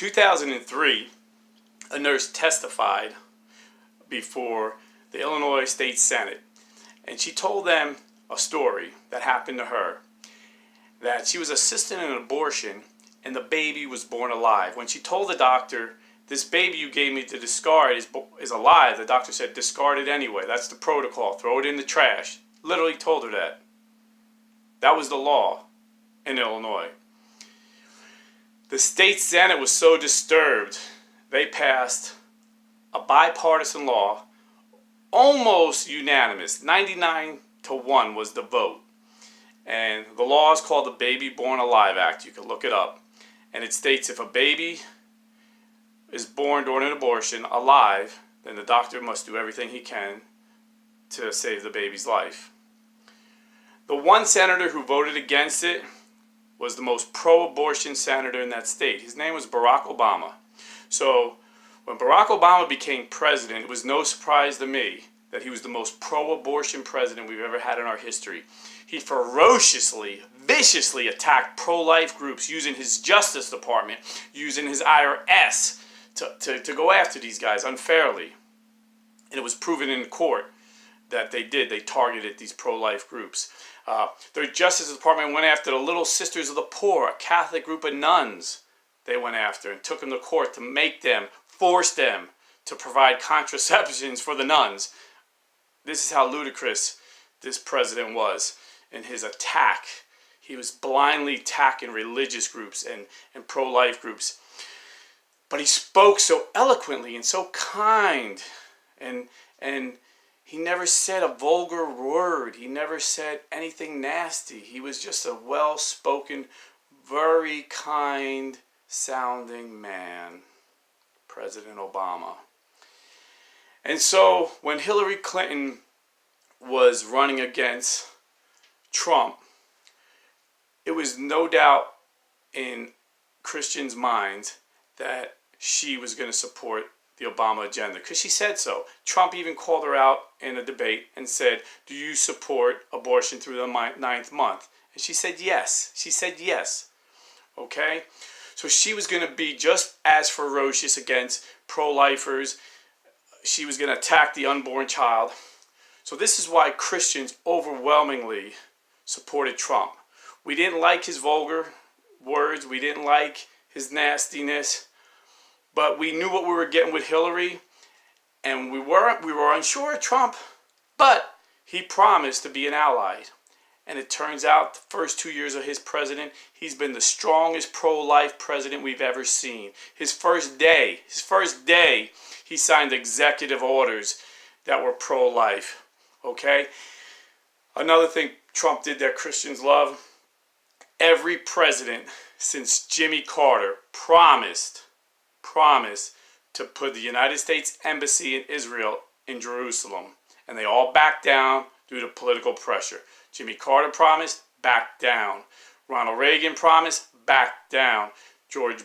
2003, a nurse testified before the Illinois State Senate, and she told them a story that happened to her, that she was assisting an abortion and the baby was born alive. When she told the doctor, "This baby you gave me to discard is alive," the doctor said, "Discard it anyway. That's the protocol. Throw it in the trash." Literally told her that. That was the law in Illinois. The state Senate was so disturbed, they passed a bipartisan law, almost unanimous. 99-1 was the vote. And the law is called the Baby Born Alive Act. You can look it up. And it states if a baby is born during an abortion alive, then the doctor must do everything he can to save the baby's life. The one senator who voted against it was the most pro-abortion senator in that state. His name was Barack Obama. So when Barack Obama became president, it was no surprise to me that he was the most pro-abortion president we've ever had in our history. He ferociously, viciously attacked pro-life groups using his Justice Department, using his IRS to go after these guys unfairly. And it was proven in court that they did. They targeted these pro-life groups. Their Justice Department went after the Little Sisters of the Poor, a Catholic group of nuns they went after and took them to court to make them, force them to provide contraceptions for the nuns. This is how ludicrous this president was in his attack. He was blindly attacking religious groups and pro-life groups. But he spoke so eloquently and so kind, and he never said a vulgar word. He never said anything nasty. He was just a well-spoken, very kind-sounding man, President Obama. And so when Hillary Clinton was running against Trump, it was no doubt in Christians' minds that she was going to support the Obama agenda, because she said so. Trump even called her out in a debate and said, "Do you support abortion through the 9th month?" And she said yes. She said yes. Okay? So she was going to be just as ferocious against pro-lifers. She was going to attack the unborn child. So this is why Christians overwhelmingly supported Trump. We didn't like his vulgar words. We didn't like his nastiness. But we knew what we were getting with Hillary. And we were unsure of Trump. But he promised to be an ally. And it turns out the first 2 years of his president, he's been the strongest pro-life president we've ever seen. His first day, he signed executive orders that were pro-life. Okay? Another thing Trump did that Christians love, every president since Jimmy Carter promised to put the United States Embassy in Israel in Jerusalem. And they all backed down due to political pressure. Jimmy Carter promised, backed down. Ronald Reagan promised, backed down. George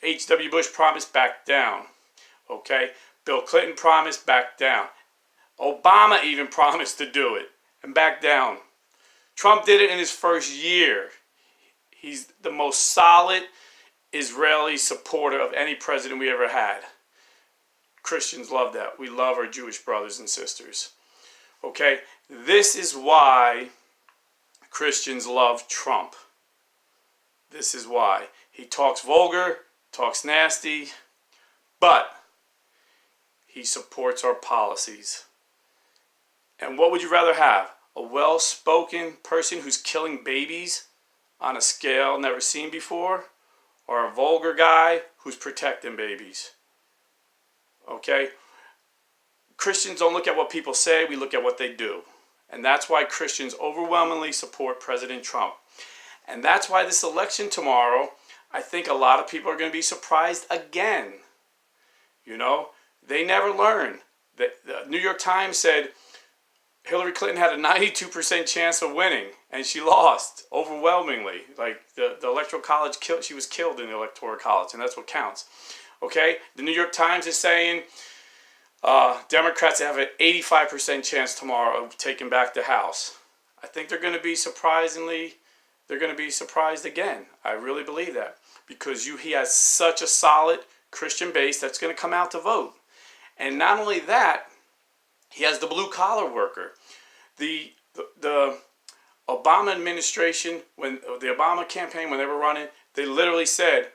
H.W. Bush promised, backed down. Okay? Bill Clinton promised, backed down. Obama even promised to do it and backed down. Trump did it in his first year. He's the most solid Israeli supporter of any president we ever had. Christians love that. We love our Jewish brothers and sisters. Okay? This is why Christians love Trump. This is why. He talks vulgar, talks nasty, but he supports our policies. And what would you rather have? A well-spoken person who's killing babies on a scale never seen before? Or a vulgar guy who's protecting babies? Okay? Christians don't look at what people say, we look at what they do. And that's why Christians overwhelmingly support President Trump. And that's why this election tomorrow, I think a lot of people are going to be surprised again. You know, they never learn. The New York Times said Hillary Clinton had a 92% chance of winning, and she lost overwhelmingly. Like the electoral college she was killed in the electoral college, and that's what counts. Okay, the New York Times is saying Democrats have an 85% chance tomorrow of taking back the House. I think they're going to be surprised again. I really believe that, because he has such a solid Christian base that's going to come out to vote. And not only that, he has the blue-collar worker. The Obama administration, when the Obama campaign, when they were running, they literally said,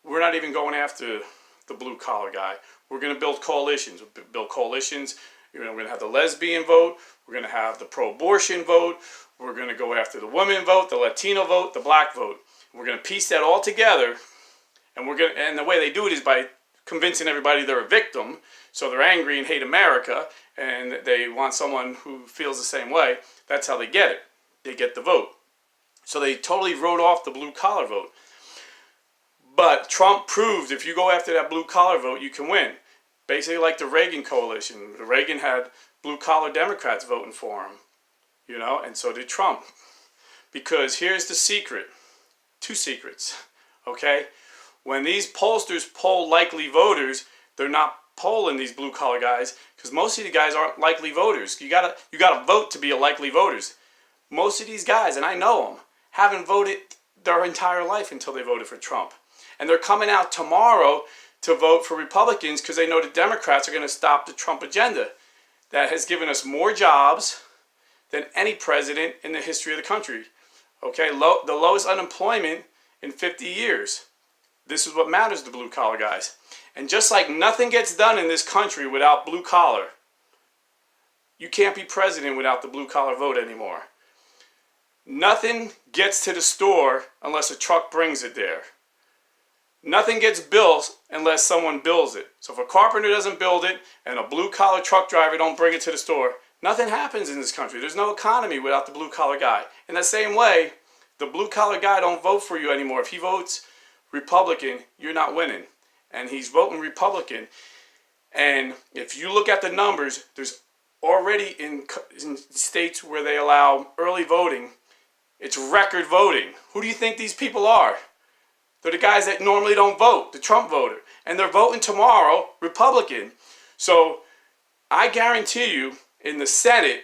we're not even going after the blue-collar guy. We're going to build coalitions. We'll build coalitions. We're going to have the lesbian vote. We're going to have the pro-abortion vote. We're going to go after the women vote, the Latino vote, the black vote. We're going to piece that all together. And the way they do it is by convincing everybody they're a victim. So they're angry and hate America, and they want someone who feels the same way. That's how they get it. They get the vote. So they totally wrote off the blue-collar vote. But Trump proved if you go after that blue-collar vote, you can win. Basically like the Reagan coalition. Reagan had blue-collar Democrats voting for him. And so did Trump. Because here's the secret. 2 secrets. Okay? When these pollsters poll likely voters, they're not polling these blue-collar guys, because most of the guys aren't likely voters. You gotta vote to be a likely voters. Most of these guys, and I know them, haven't voted their entire life until they voted for Trump. And they're coming out tomorrow to vote for Republicans because they know the Democrats are going to stop the Trump agenda that has given us more jobs than any president in the history of the country. Okay, the lowest unemployment in 50 years. This is what matters to blue-collar guys. And just like nothing gets done in this country without blue-collar, you can't be president without the blue-collar vote anymore. Nothing gets to the store unless a truck brings it there. Nothing gets built unless someone builds it. So if a carpenter doesn't build it and a blue-collar truck driver don't bring it to the store, nothing happens in this country. There's no economy without the blue-collar guy. In the same way, the blue-collar guy don't vote for you anymore. If he votes Republican, you're not winning. And he's voting Republican. And if you look at the numbers, there's already in states where they allow early voting, it's record voting. Who do you think these people are? They're the guys that normally don't vote, the Trump voter. And they're voting tomorrow Republican. So I guarantee you in the Senate,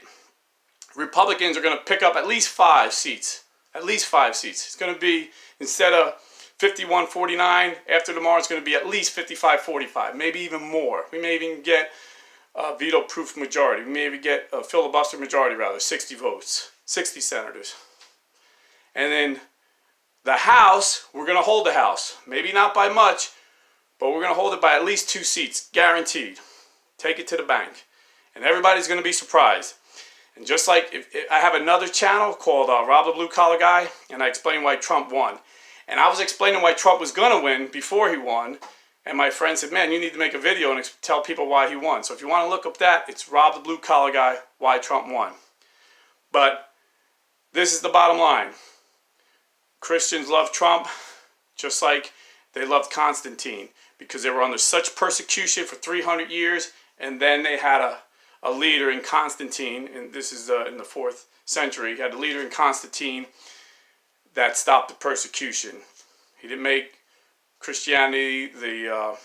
Republicans are going to pick up at least 5 seats. At least 5 seats. It's going to be, instead of 51-49, after tomorrow it's going to be at least 55-45, maybe even more. We may even get a veto-proof majority. We may even get a filibuster majority, rather, 60 votes, 60 senators. And then the House, we're going to hold the House. Maybe not by much, but we're going to hold it by at least 2 seats, guaranteed. Take it to the bank. And everybody's going to be surprised. And just like, if I have another channel called Rob the Blue Collar Guy, and I explain why Trump won. And I was explaining why Trump was going to win before he won. And my friend said, man, you need to make a video and tell people why he won. So if you want to look up that, it's Rob the Blue Collar Guy, why Trump won. But this is the bottom line. Christians love Trump just like they loved Constantine, because they were under such persecution for 300 years. And then they had a leader in Constantine, and this is in the 4th century. He had a leader in Constantine that stopped the persecution. He didn't make Christianity the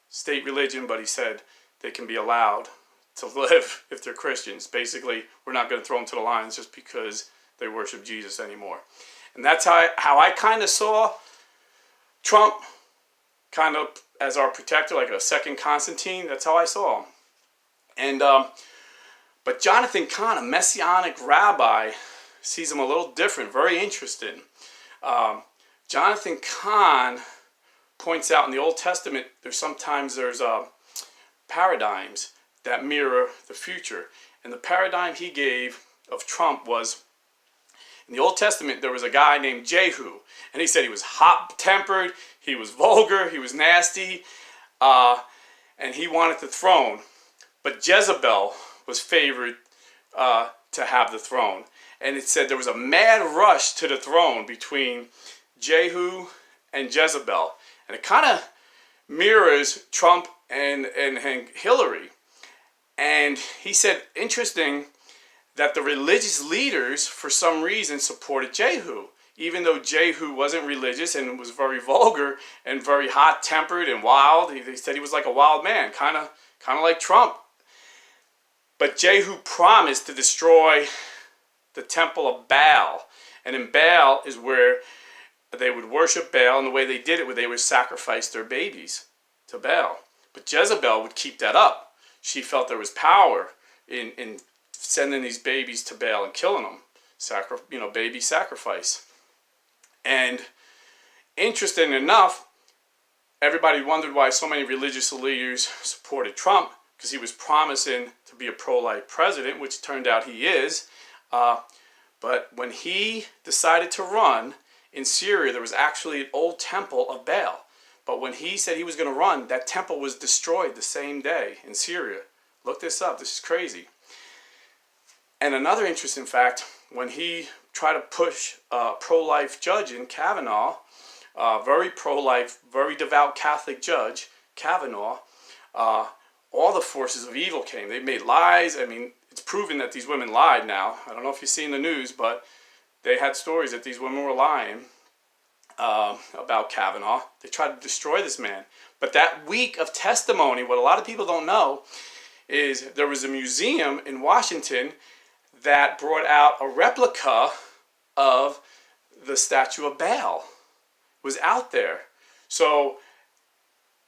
state religion, but he said they can be allowed to live if they're Christians. Basically, we're not going to throw them to the lions just because they worship Jesus anymore. And that's how I kind of saw Trump, kind of as our protector, like a second Constantine. That's how I saw him. And but Jonathan Cahn, a messianic rabbi, sees him a little different, very interesting. Jonathan Cahn points out in the Old Testament, there's paradigms that mirror the future. And the paradigm he gave of Trump was, in the Old Testament, there was a guy named Jehu. And he said he was hot-tempered, he was vulgar, he was nasty, and he wanted the throne. But Jezebel was favored to have the throne. And it said there was a mad rush to the throne between Jehu and Jezebel. And it kind of mirrors Trump and Hillary. And he said, interesting, that the religious leaders, for some reason, supported Jehu. Even though Jehu wasn't religious and was very vulgar and very hot-tempered and wild. They said he was like a wild man, kind of like Trump. But Jehu promised to destroy the temple of Baal. And in Baal is where they would worship Baal, and the way they did it was they would sacrifice their babies to Baal. But Jezebel would keep that up. She felt there was power in sending these babies to Baal and killing them. Baby sacrifice. And interesting enough, everybody wondered why so many religious leaders supported Trump, because he was promising to be a pro-life president, which turned out he is. But when he decided to run in Syria, there was actually an old temple of Baal. But when he said he was going to run, that temple was destroyed the same day in Syria. Look this up. This is crazy. And another interesting fact, when he tried to push a pro-life judge in Kavanaugh, very pro-life, very devout Catholic judge, Kavanaugh, all the forces of evil came. They made lies. I mean, it's proven that these women lied now. I don't know if you've seen the news, but they had stories that these women were lying about Kavanaugh. They tried to destroy this man. But that week of testimony, what a lot of people don't know is there was a museum in Washington that brought out a replica of the statue of Baal. It was out there. So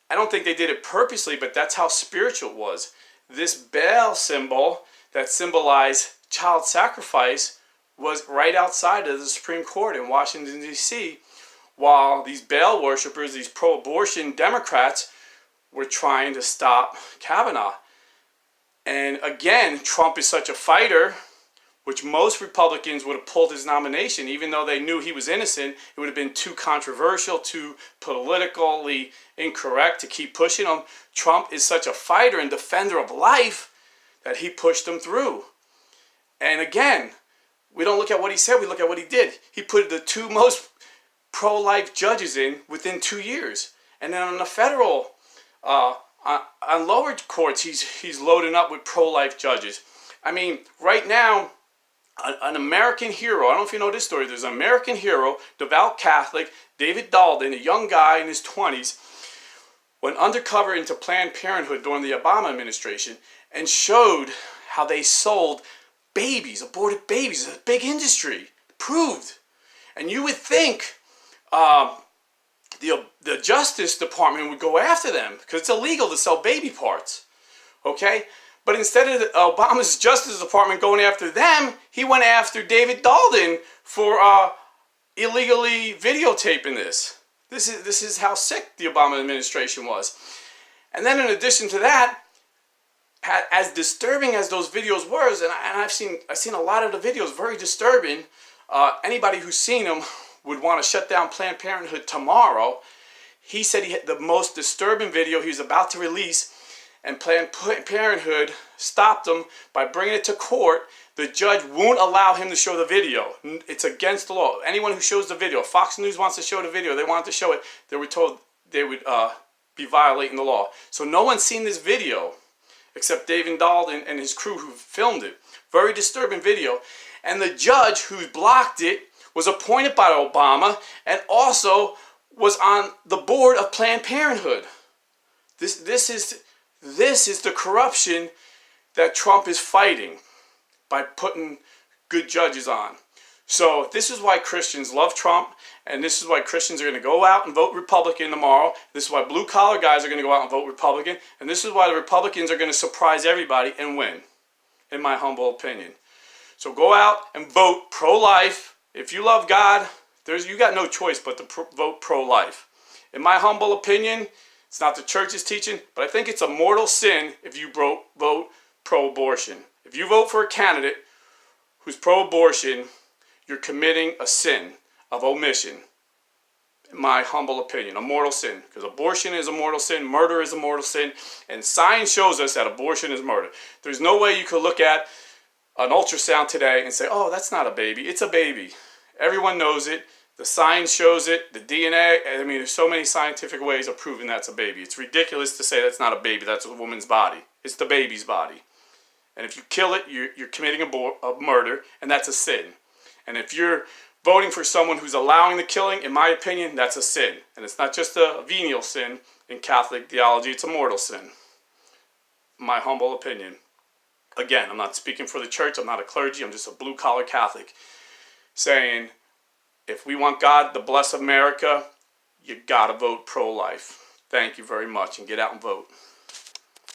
I don't think they did it purposely, but that's how spiritual it was. This Baal symbol that symbolized child sacrifice was right outside of the Supreme Court in Washington, D.C., while these Baal worshippers, these pro-abortion Democrats, were trying to stop Kavanaugh. And again, Trump is such a fighter, which most Republicans would have pulled his nomination, even though they knew he was innocent. It would have been too controversial, too politically incorrect to keep pushing him. Trump is such a fighter and defender of life that he pushed him through. And again, we don't look at what he said, we look at what he did. He put the two most pro-life judges in within 2 years. And then on the federal, on lower courts, he's loading up with pro-life judges. I mean, right now, an American hero, I don't know if you know this story, there's an American hero, devout Catholic, David Dalton, a young guy in his 20s, went undercover into Planned Parenthood during the Obama administration and showed how they sold babies, aborted babies. It's a big industry, proved. And you would think the Justice Department would go after them because it's illegal to sell baby parts, okay? But instead of Obama's Justice Department going after them, he went after David Dalton for illegally videotaping this. This is how sick the Obama administration was. And then in addition to that, as disturbing as those videos were, and I've seen a lot of the videos, very disturbing. Anybody who's seen them would want to shut down Planned Parenthood tomorrow. He said he had the most disturbing video he was about to release, and Planned Parenthood stopped him by bringing it to court. The judge won't allow him to show the video. It's against the law. Anyone who shows the video, Fox News wants to show the video, they wanted to show it, they were told they would be violating the law. So no one's seen this video except David Dalton and his crew who filmed it. Very disturbing video. And the judge who blocked it was appointed by Obama and also was on the board of Planned Parenthood. This is the corruption that Trump is fighting by putting good judges on. So this is why Christians love Trump, and this is why Christians are going to go out and vote Republican tomorrow. This is why blue-collar guys are going to go out and vote Republican, and this is why the Republicans are going to surprise everybody and win, in my humble opinion. So go out and vote pro-life. If you love God, you got no choice but to vote pro-life. In my humble opinion, it's not the church's teaching, but I think it's a mortal sin if you vote pro-abortion. If you vote for a candidate who's pro-abortion, you're committing a sin of omission. In my humble opinion, a mortal sin. Because abortion is a mortal sin, murder is a mortal sin, and science shows us that abortion is murder. There's no way you could look at an ultrasound today and say, oh, that's not a baby. It's a baby. Everyone knows it. The science shows it. The DNA. I mean, there's so many scientific ways of proving that's a baby. It's ridiculous to say that's not a baby. That's a woman's body. It's the baby's body. And if you kill it, you're committing a murder, and that's a sin. And if you're voting for someone who's allowing the killing, in my opinion, that's a sin. And it's not just a venial sin in Catholic theology. It's a mortal sin. My humble opinion. Again, I'm not speaking for the church. I'm not a clergy. I'm just a blue-collar Catholic saying if we want God to bless America, you gotta vote pro-life. Thank you very much, and get out and vote.